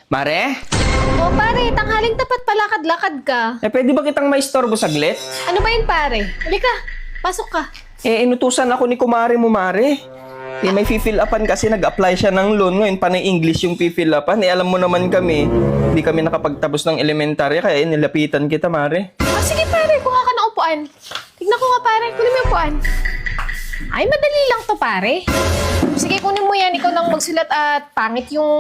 Mare? O pare, tanghaling tapat palakad-lakad ka. Pwede ba kitang maistorbo saglit? Ano ba yun pare? Halika, pasok ka. Inutusan ako ni kumare mo, Mare. May fill upan kasi nag-apply siya ng loan. Ngayon, panay English yung fill upan. Alam mo naman kami, hindi kami nakapagtapos ng elementary, kaya nilapitan kita, Mare. Sige pare, kuha ka ng upuan. Tignan ko nga pare, kunin mo yung upuan. Ay, madali lang to pare. Sige, kunin mo yan. Ikaw nang magsulat at pangit yung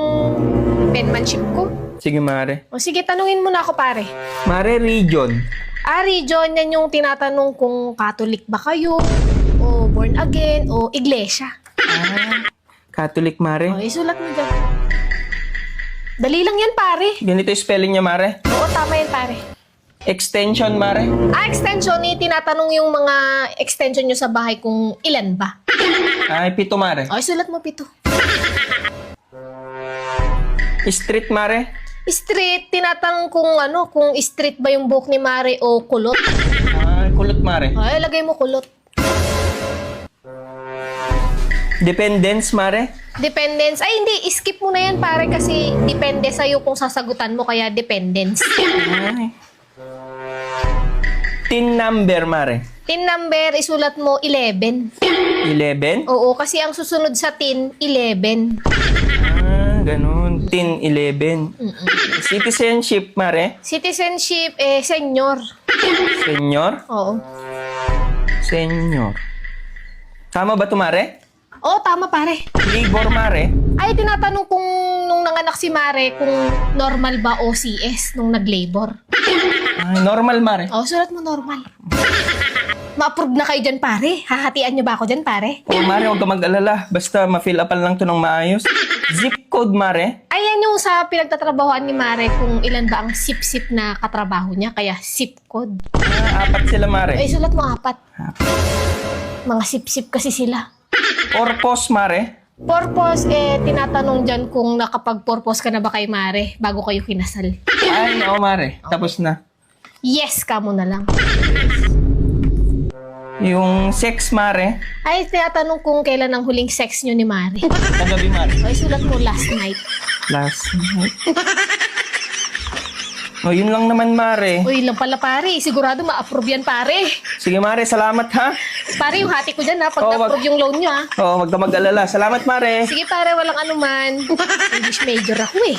penmanship ko. Sige, Mare. O sige, tanungin mo na ako pare. Mare, region. Region, yan yung tinatanong kung Catholic ba kayo, o born again, o iglesia. Catholic, Mare. O, isulat mo dyan. Dali lang yan pare. Ganito yung spelling niya, Mare. Oo, tama yan pare. Extension, Mare. Extension, tinatanong yung mga extension nyo sa bahay kung ilan ba. Ay, 7, Mare. O, isulat mo 7. Street, Mare. Street, tinatanong kung street ba yung buhok ni Mare o kulot. Ay, kulot, Mare. Ay, lagay mo kulot. Dependence, Mare. Dependence. Ay, hindi. Skip mo na yan, pare, kasi depende sa'yo kung sasagutan mo, kaya dependence. Ay. Tin number, Mare. Tin number, isulat mo 11. 11? Oo, kasi ang susunod sa tin, 11. Ganun. Tin 11. Citizenship, Mare. Citizenship, senior. Senior? Oo. Senior. Tama ba ito, Mare? Oo, tama, pare. Labor, Mare. Ay, tinatanong kung nung nanganak si Mare kung normal ba o CS nung nag-labor. Ay, normal, Mare. Oo, sulat mo normal. Ma-approve na kayo dyan, pare. Hahatian niyo ba ako dyan, pare? Oh, Mare, huwag ka mag-alala. Basta ma-fill upan lang to ng maayos. Zip code, Mare. Ayan yung sa pinagtatrabahoan ni Mare kung ilan ba ang sip-sip na katrabaho niya, kaya sip code. 4 sila, Mare. Ay, sulat mo 4. Mga sip-sip kasi sila. Purpose, Mare. Purpose, tinatanong dyan kung nakapag-purpose ka na ba kay Mare bago kayo kinasal. Ay, oo, Mare. Tapos na. Yes ka mo na lang. Yung sex, Mare. Ay, tinatanong kung kailan ang huling sex nyo ni Mare. Kagabi, Mare. Ay, sulat mo last night. Last night. Oh, yun lang naman, Mare. Uy, lang pala pare. Sigurado ma-approve yan, pare. Sige, Mare. Salamat, ha? Pare, yung hati ko dyan ha, pag Oo, na-approve yung loan nyo ha. Oo, wag ka mag-alala. Salamat, Mare. Sige pare, walang anuman. English major ako eh.